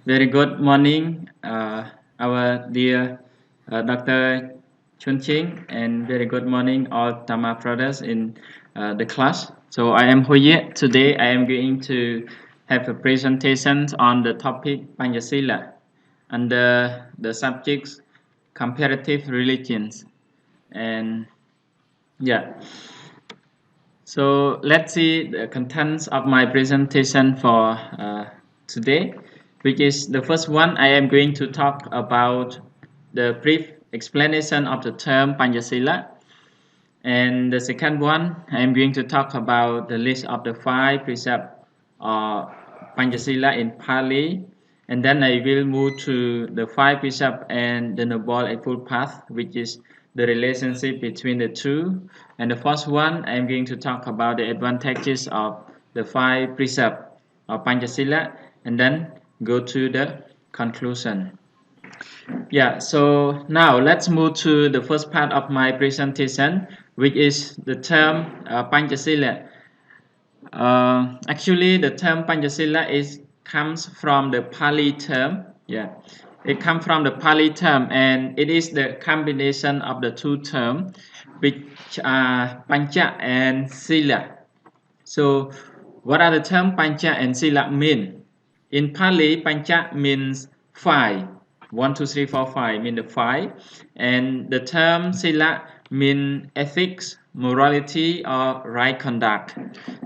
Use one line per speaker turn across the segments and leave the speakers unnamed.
Very good morning, our dear Dr. Chun Ching, and very good morning, all Dhamma brothers in the class. So I am Hoye. Today I am going to have a presentation on the topic Pancasila under the subjects Comparative Religions. And yeah, so let's see the contents of my presentation for today, which is the first one. I am going to talk about the brief explanation of the term Pancasila, and the second one I am going to talk about the list of the 5 precepts of Pancasila in Pali, and then I will move to the 5 precepts and the Noble Eightfold Path, which is the relationship between the two. And the first one, I am going to talk about the advantages of the 5 precepts of Pancasila, and then go to the conclusion. Yeah, so now let's move to the first part of my presentation, which is the term Pancasila. Actually, the term Pancasila comes from the Pali term. Yeah, it comes from the Pali term, and it is the combination of the two terms, which are Pancha and Sila. So, what are the terms Pancha and Sila mean? In Pali, Pancha means 5. 1, 2, 3, 4, 5 mean the 5, and the term Sila mean ethics, morality, or right conduct.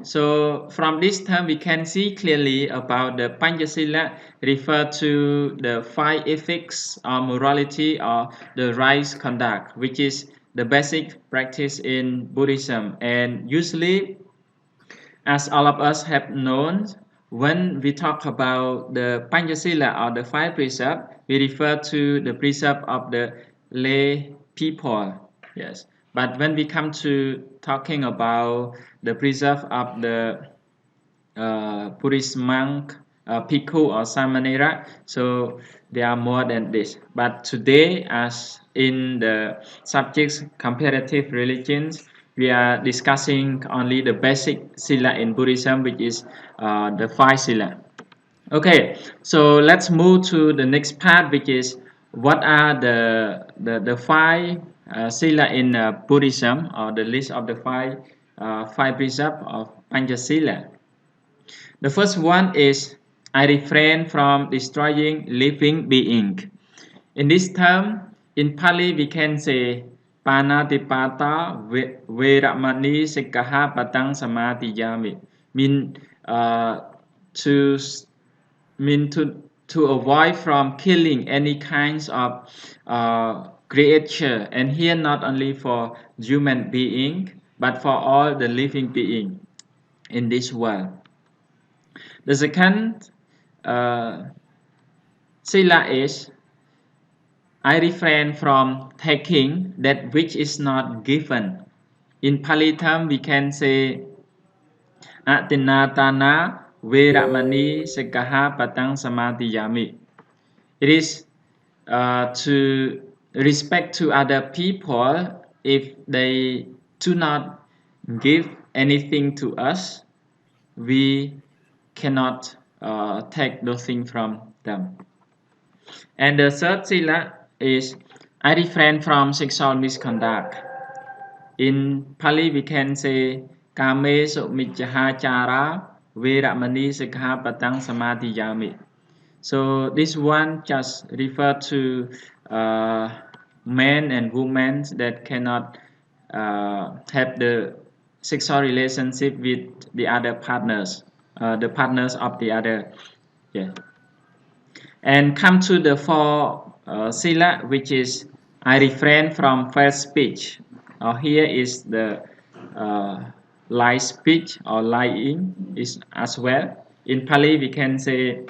So from this term we can see clearly about the Pancasila refer to the 5 ethics or morality or the right conduct, which is the basic practice in Buddhism. And usually, as all of us have known, when we talk about the Pancasila or the 5 precepts, we refer to the precept of the lay people. Yes. But when we come to talking about the precept of the Buddhist monk, Bhikkhu or Samanera, so there are more than this. But today, as in the subjects comparative religions, we are discussing only the basic sila in Buddhism, which is the 5 sila. Okay, so let's move to the next part, which is what are the 5 sila in Buddhism, or the list of the 5 precepts of Pancasila. The first one is I refrain from destroying living being. In this term, in Pali we can say Panatipata Veramani Sikaha Patang Samadhiyami. Mean to to avoid from killing any kinds of creature, and here not only for human being but for all the living being in this world. The second sila is I refrain from taking that which is not given. In Pali term, we can say Atinatana Veramani Sekaha Patang Samadhiyami. It is to respect to other people if they do not give anything to us, we cannot take those things from them. And the third sila is I refrain from sexual misconduct. In Pali we can say Kame Sumijahachara Veramani Sikha Patang Samadhiyami. So this one just refer to men and women that cannot have the sexual relationship with the other partners, the partners of the other. Yeah. And come to the 4 sila, which is I refrain from false speech. Here is the lie speech or lying is as well. In Pali we can say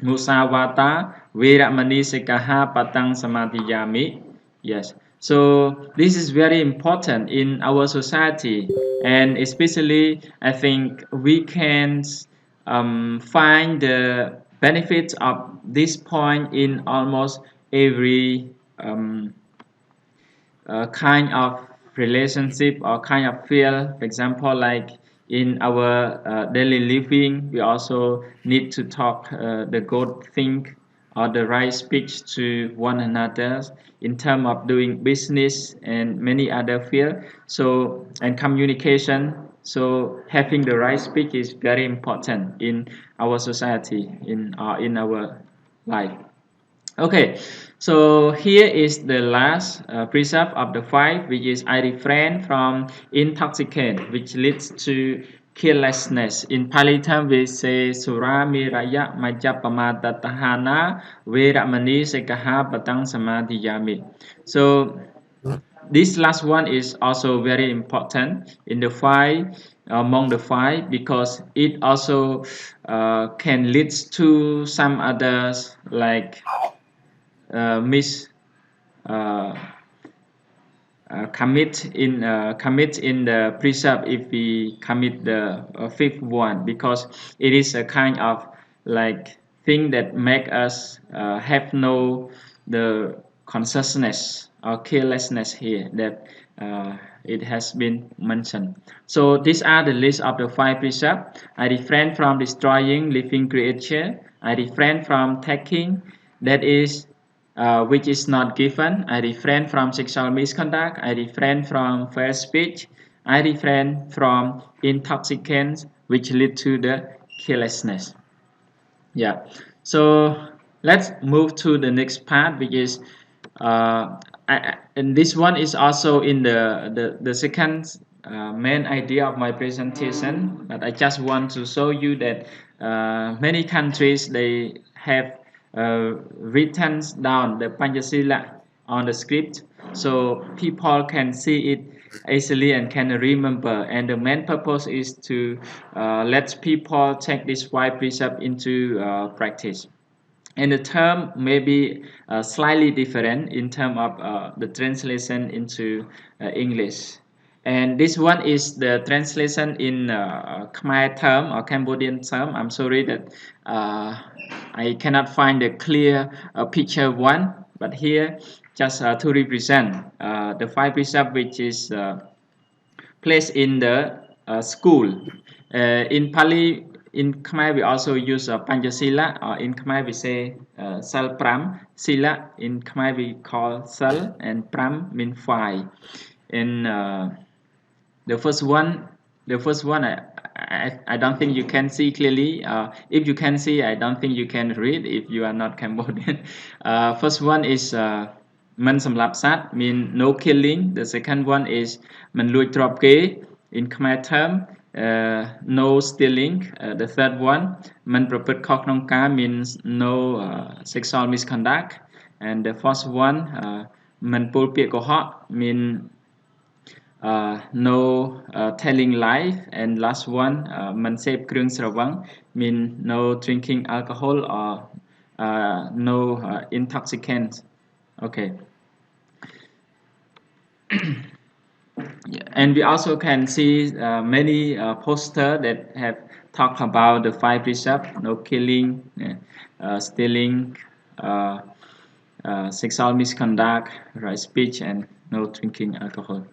Musawata Veramani Sekaha Patang Samadhiyami. Yes. So this is very important in our society, and especially I think we can find the benefits of this point in almost every kind of relationship or kind of field. For example, like in our daily living, we also need to talk the good thing or the right speech to one another in terms of doing business and many other fields. So, and communication. So, having the right speech is very important in our society, in our life. Okay, so here is the last precept of the five, which is I refrain from intoxicant, which leads to carelessness. In Pali term, we say Sura Miraya Majapamatatahana Veramani Sekaha Batang Samadhiyami. So this last one is also very important in the five, among the five, because it also can lead to some others like miss uh, commit in the precept if we commit the fifth one, because it is a kind of like thing that make us have no the consciousness or carelessness here that it has been mentioned. So these are the list of the five precepts. I refrain from destroying living creature. I refrain from taking, that is which is not given. I refrain from sexual misconduct. I refrain from fair speech. I refrain from intoxicants, which lead to the carelessness. Yeah. So let's move to the next part, which is and this one is also in the second main idea of my presentation, but I just want to show you that many countries they have written down the Pancasila on the script, so people can see it easily and can remember. And the main purpose is to let people take this five precept into practice. And the term may be slightly different in terms of the translation into English. And this one is the translation in Khmer term or Cambodian term. I'm sorry that I cannot find a clear picture one, but here just to represent the five precepts which is placed in the school. In Pali, in Khmer we also use Pancasila, or in Khmer we say Sal Pram. Sila in Khmer we call Sal, and Pram mean five. And the first one, I don't think you can see clearly. If you can see, I don't think you can read if you are not Cambodian. First one is Man Samlap Sat, mean no killing. The second one is Man Lui Trop Ke, in Khmer term, no stealing. The third one, Man Praput Khok Nong Ka, means no sexual misconduct. And the fourth one, Man Pol Piet Ko Hok, mean no telling lie. And last one, Man Sep Krung Sravang, mean no drinking alcohol or no intoxicants. Okay. And we also can see many posters that have talked about the five precepts: no killing, stealing, sexual misconduct, right speech, and no drinking alcohol.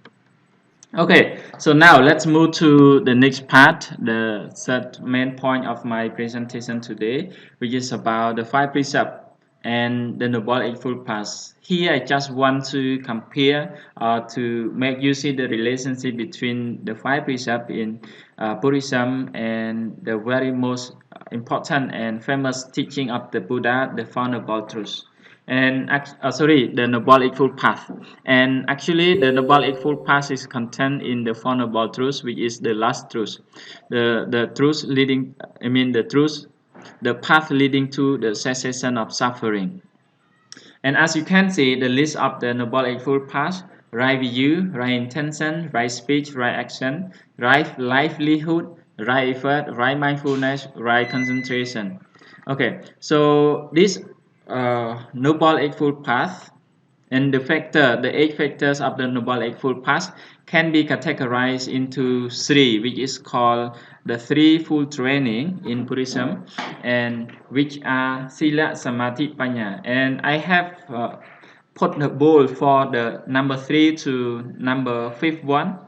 Okay, so now let's move to the next part, the third main point of my presentation today, which is about the five precepts and the Noble Eightfold Path. Here I just want to compare to make you see the relationship between the five precepts in Buddhism and the very most important and famous teaching of the Buddha, the Four Noble Truths. And the Noble Eightfold Path. And actually, the Noble Eightfold Path is contained in the Four Noble Truths, which is the last truth, the truth leading. I mean, the truth, the path leading to the cessation of suffering. And as you can see, the list of the Noble Eightfold Path: right view, right intention, right speech, right action, right livelihood, right effort, right mindfulness, right concentration. Okay, so this Noble Eightfold Path and the 8 factors of the Noble Eightfold Path can be categorized into 3, which is called the threefold training in Buddhism, and which are Sila, Samadhi, Panya. And I have put the bold for the number 3 to number 5 one.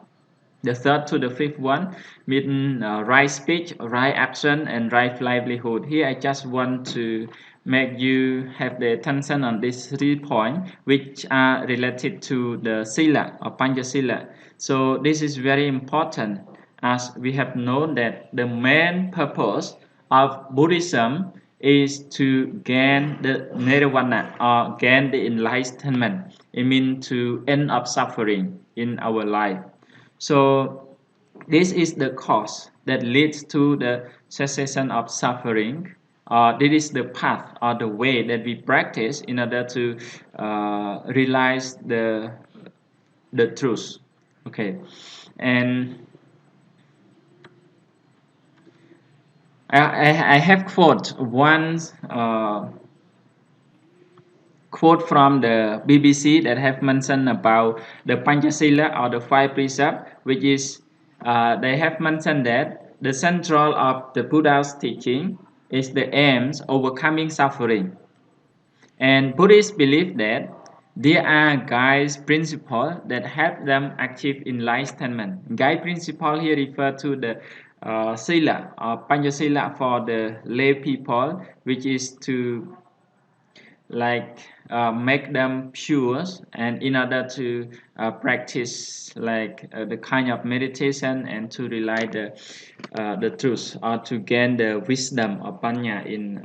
The third to the fifth one mean right speech, right action, and right livelihood. Here I just want to make you have the attention on these 3 points which are related to the Sila or Pancasila. So this is very important, as we have known that the main purpose of Buddhism is to gain the nirvana or gain the enlightenment. It means to end up suffering in our life. So this is the cause that leads to the cessation of suffering. This is the path or the way that we practice in order to realize the truth. Okay, and I have quote from the BBC that have mentioned about the Pancasila or the 5 precepts, which is they have mentioned that the central of the Buddha's teaching is the aims overcoming suffering, and Buddhists believe that there are guide principles that help them achieve enlightenment. Guide principle here refer to the Sila or Pancasila for the lay people, which is to make them pure, and in order to practice the kind of meditation and to realize the truth or to gain the wisdom or panya in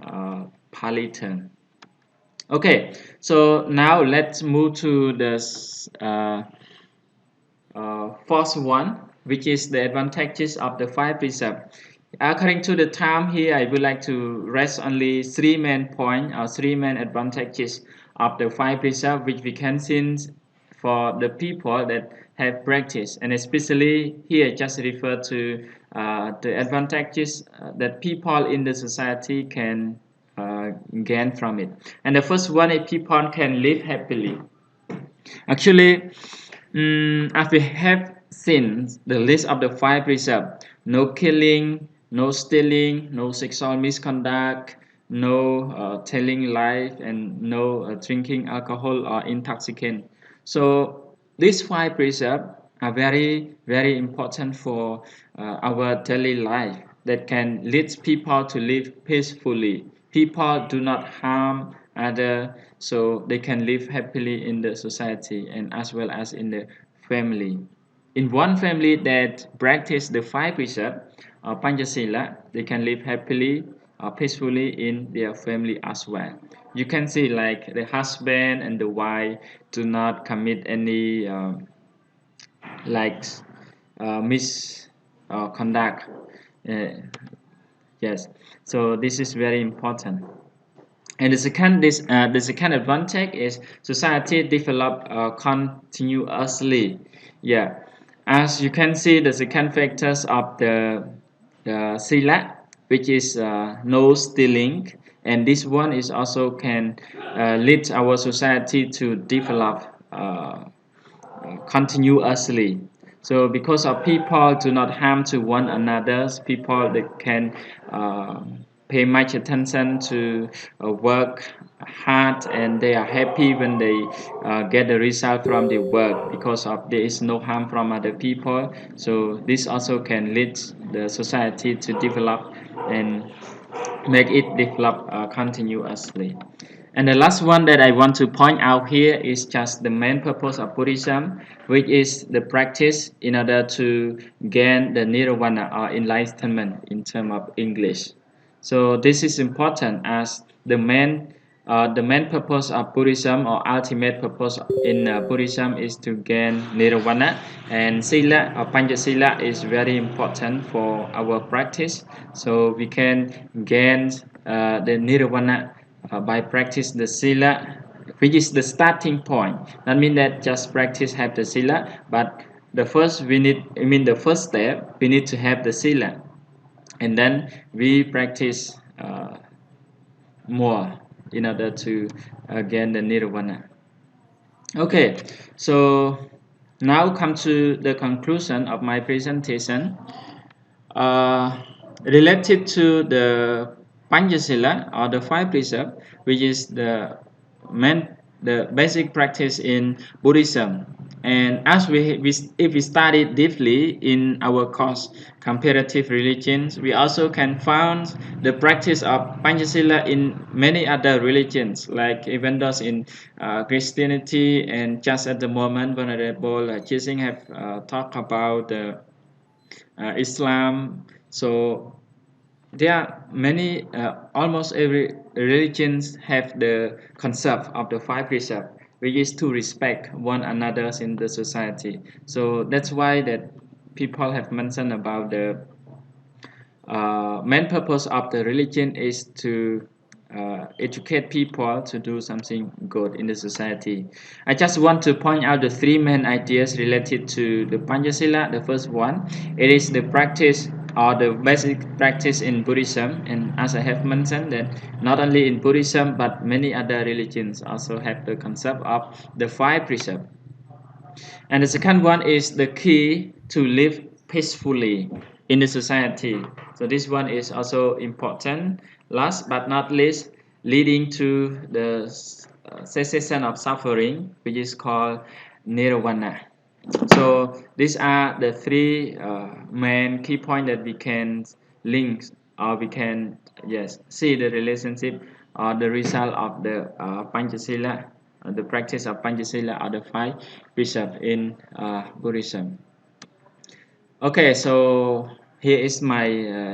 Pali term. Okay, so now let's move to the first one, which is the advantages of the 5 precepts. According to the time here, I would like to rest only 3 main points or 3 main advantages of the 5 precepts, which we can see for the people that have practiced, and especially here just refer to the advantages that people in the society can gain from it. And the first one is people can live happily. Actually, as we have seen the list of the 5 precepts: no killing, no stealing, no sexual misconduct, no telling lies, and no drinking alcohol or intoxicant. So these 5 precepts are very, very important for our daily life that can lead people to live peacefully. People do not harm others, so they can live happily in the society and as well as in the family. In one family that practice the 5 precepts or Pancasila, they can live happily or peacefully in their family as well. You can see like the husband and the wife do not commit any misconduct. Yes, so this is very important. And the second advantage is society develop continuously. Yeah, as you can see, the second factors of the sila, which is no stealing, and this one is also can lead our society to develop continuously. So because of people do not harm to one another, people that can pay much attention to work hard, and they are happy when they get the result from the work because of there is no harm from other people. So this also can lead the society to develop and make it develop continuously. And the last one that I want to point out here is just the main purpose of Buddhism, which is the practice in order to gain the nirvana or enlightenment in terms of English. So this is important as the main purpose of Buddhism or ultimate purpose in Buddhism is to gain nirvana, and sila or Pancasila is very important for our practice. So we can gain the nirvana by practice the sila, which is the starting point. That means that just practice have the sila, but the first step we need to have the sila, and then we practice more in order to gain the nirvana. Okay, so now come to the conclusion of my presentation. Related to the Pancasila or the 5 precepts, which is the basic practice in Buddhism. And as if we study deeply in our course Comparative Religions, we also can find the practice of Pancasila in many other religions, like even those in Christianity. And just at the moment, Venerable Jising have talked about Islam. So there are many, almost every religions have the concept of the five precepts, which is to respect one another in the society. So that's why that people have mentioned about the main purpose of the religion is to educate people to do something good in the society. I just want to point out the three main ideas related to the Pancasila. The first one, it is the practice or the basic practice in Buddhism, and as I have mentioned that not only in Buddhism but many other religions also have the concept of the five precepts. And the second one is the key to live peacefully in the society. So this one is also important. Last but not least, leading to the cessation of suffering, which is called nirvana. So these are the three main key points that we can link, or we can see the relationship or the result of the Pancasila, the practice of Pancasila or the five precepts in Buddhism. Okay, so here is my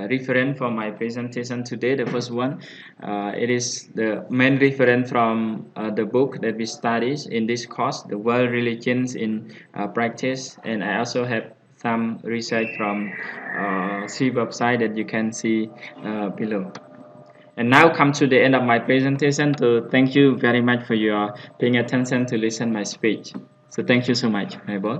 reference for my presentation today. The first one, it is the main reference from the book that we study in this course, The World Religions in Practice, and I also have some research from three websites that you can see below. And now come to the end of my presentation. To thank you very much for your paying attention to listen my speech. So thank you so much, my boy.